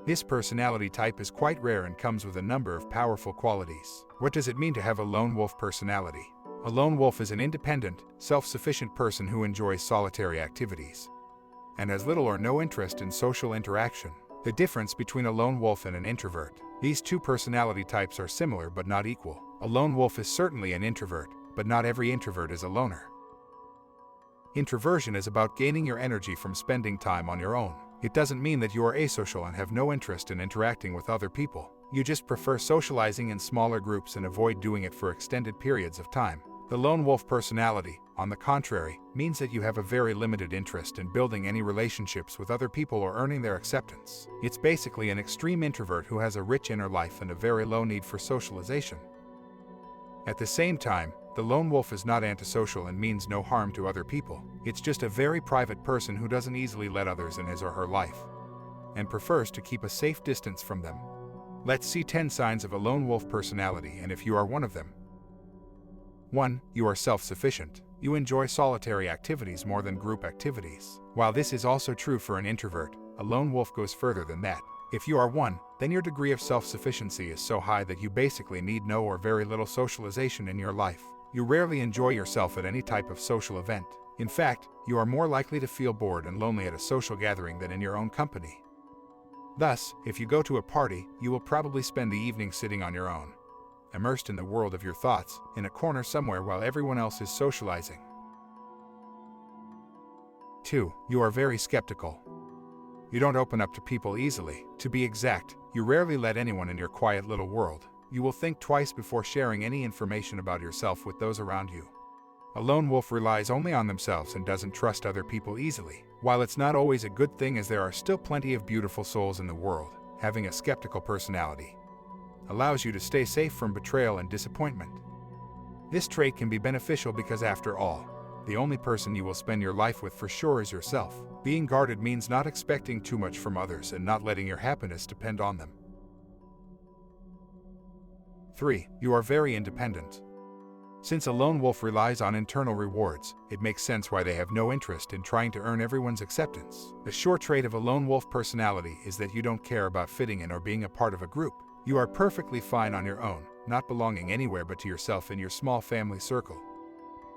This personality type is quite rare and comes with a number of powerful qualities. What does it mean to have a lone wolf personality? A lone wolf is an independent, self-sufficient person who enjoys solitary activities and has little or no interest in social interaction. The difference between a lone wolf and an introvert. These two personality types are similar but not equal. A lone wolf is certainly an introvert, but not every introvert is a loner. Introversion is about gaining your energy from spending time on your own. It doesn't mean that you are asocial and have no interest in interacting with other people. You just prefer socializing in smaller groups and avoid doing it for extended periods of time. The lone wolf personality, on the contrary, means that you have a very limited interest in building any relationships with other people or earning their acceptance. It's basically an extreme introvert who has a rich inner life and a very low need for socialization. At the same time, the lone wolf is not antisocial and means no harm to other people. It's just a very private person who doesn't easily let others in his or her life and prefers to keep a safe distance from them. Let's see 10 signs of a lone wolf personality and if you are one of them. 1. You are self-sufficient. You enjoy solitary activities more than group activities. While this is also true for an introvert, a lone wolf goes further than that. If you are one, then your degree of self-sufficiency is so high that you basically need no or very little socialization in your life. You rarely enjoy yourself at any type of social event. In fact, you are more likely to feel bored and lonely at a social gathering than in your own company. Thus, if you go to a party, you will probably spend the evening sitting on your own, immersed in the world of your thoughts, in a corner somewhere while everyone else is socializing. 2. You are very skeptical. You don't open up to people easily. To be exact, you rarely let anyone in your quiet little world. You will think twice before sharing any information about yourself with those around you. A lone wolf relies only on themselves and doesn't trust other people easily. While it's not always a good thing as there are still plenty of beautiful souls in the world, having a skeptical personality allows you to stay safe from betrayal and disappointment. This trait can be beneficial because after all, the only person you will spend your life with for sure is yourself. Being guarded means not expecting too much from others and not letting your happiness depend on them. 3. You are very independent. Since a lone wolf relies on internal rewards, it makes sense why they have no interest in trying to earn everyone's acceptance. The sure trait of a lone wolf personality is that you don't care about fitting in or being a part of a group. You are perfectly fine on your own, not belonging anywhere but to yourself in your small family circle.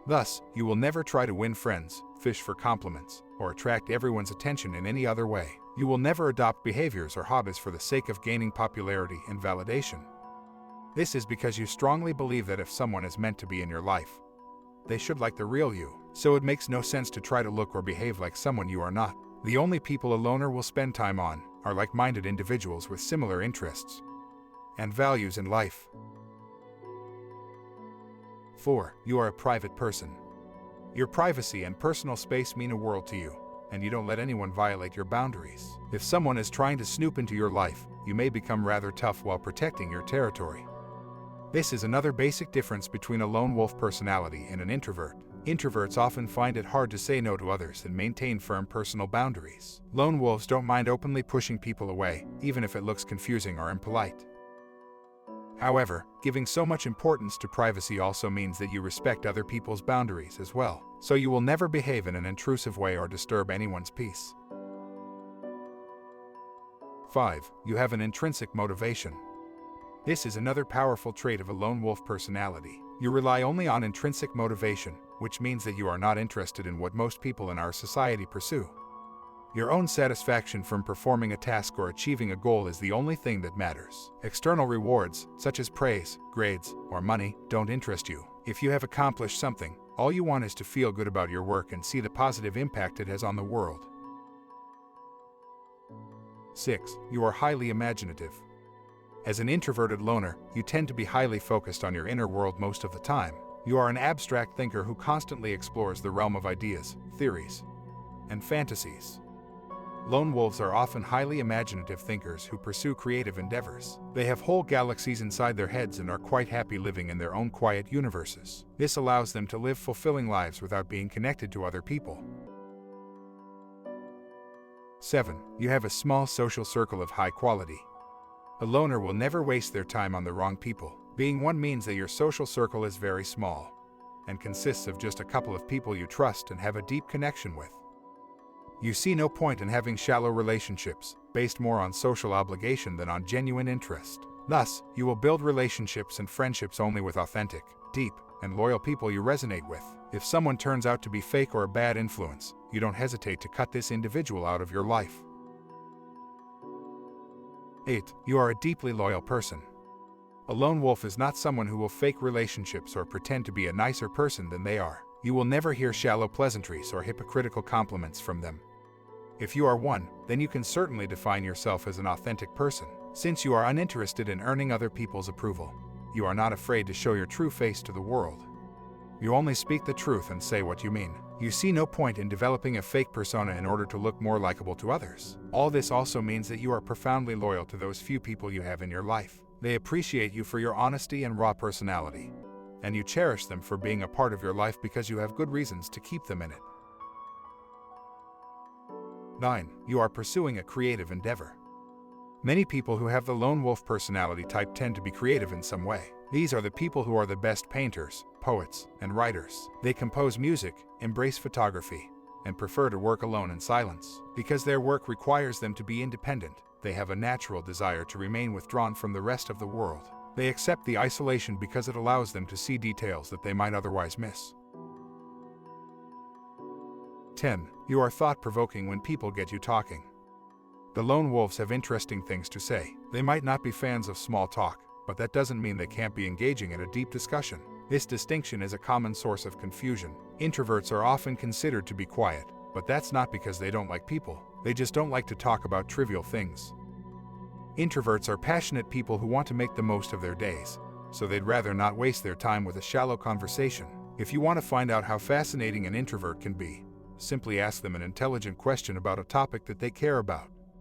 Thus, you will never try to win friends, fish for compliments, or attract everyone's attention in any other way. You will never adopt behaviors or hobbies for the sake of gaining popularity and validation. This is because you strongly believe that if someone is meant to be in your life, they should like the real you. So it makes no sense to try to look or behave like someone you are not. The only people a loner will spend time on are like-minded individuals with similar interests and values in life. 4. You are a private person. Your privacy and personal space mean a world to you, and you don't let anyone violate your boundaries. If someone is trying to snoop into your life, you may become rather tough while protecting your territory. This is another basic difference between a lone wolf personality and an introvert. Introverts often find it hard to say no to others and maintain firm personal boundaries. Lone wolves don't mind openly pushing people away, even if it looks confusing or impolite. However, giving so much importance to privacy also means that you respect other people's boundaries as well, so you will never behave in an intrusive way or disturb anyone's peace. 5. You have an intrinsic motivation. This is another powerful trait of a lone wolf personality. You rely only on intrinsic motivation, which means that you are not interested in what most people in our society pursue. Your own satisfaction from performing a task or achieving a goal is the only thing that matters. External rewards, such as praise, grades, or money, don't interest you. If you have accomplished something, all you want is to feel good about your work and see the positive impact it has on the world. 6. You are highly imaginative. As an introverted loner, you tend to be highly focused on your inner world most of the time. You are an abstract thinker who constantly explores the realm of ideas, theories, and fantasies. Lone wolves are often highly imaginative thinkers who pursue creative endeavors. They have whole galaxies inside their heads and are quite happy living in their own quiet universes. This allows them to live fulfilling lives without being connected to other people. 7. You have a small social circle of high quality. A loner will never waste their time on the wrong people. Being one means that your social circle is very small and consists of just a couple of people you trust and have a deep connection with. You see no point in having shallow relationships, based more on social obligation than on genuine interest. Thus, you will build relationships and friendships only with authentic, deep, and loyal people you resonate with. If someone turns out to be fake or a bad influence, you don't hesitate to cut this individual out of your life. 8. You are a deeply loyal person. A lone wolf is not someone who will fake relationships or pretend to be a nicer person than they are. You will never hear shallow pleasantries or hypocritical compliments from them. If you are one, then you can certainly define yourself as an authentic person, since you are uninterested in earning other people's approval. You are not afraid to show your true face to the world. You only speak the truth and say what you mean. You see no point in developing a fake persona in order to look more likable to others. All this also means that you are profoundly loyal to those few people you have in your life. They appreciate you for your honesty and raw personality, and you cherish them for being a part of your life because you have good reasons to keep them in it. 9. You are pursuing a creative endeavor. Many people who have the lone wolf personality type tend to be creative in some way. These are the people who are the best painters, poets, and writers. They compose music, embrace photography, and prefer to work alone in silence. Because their work requires them to be independent, they have a natural desire to remain withdrawn from the rest of the world. They accept the isolation because it allows them to see details that they might otherwise miss. 10. You are thought-provoking when people get you talking. The lone wolves have interesting things to say. They might not be fans of small talk, but that doesn't mean they can't be engaging in a deep discussion. This distinction is a common source of confusion. Introverts are often considered to be quiet, but that's not because they don't like people. They just don't like to talk about trivial things. Introverts are passionate people who want to make the most of their days, so they'd rather not waste their time with a shallow conversation. If you want to find out how fascinating an introvert can be, simply ask them an intelligent question about a topic that they care about.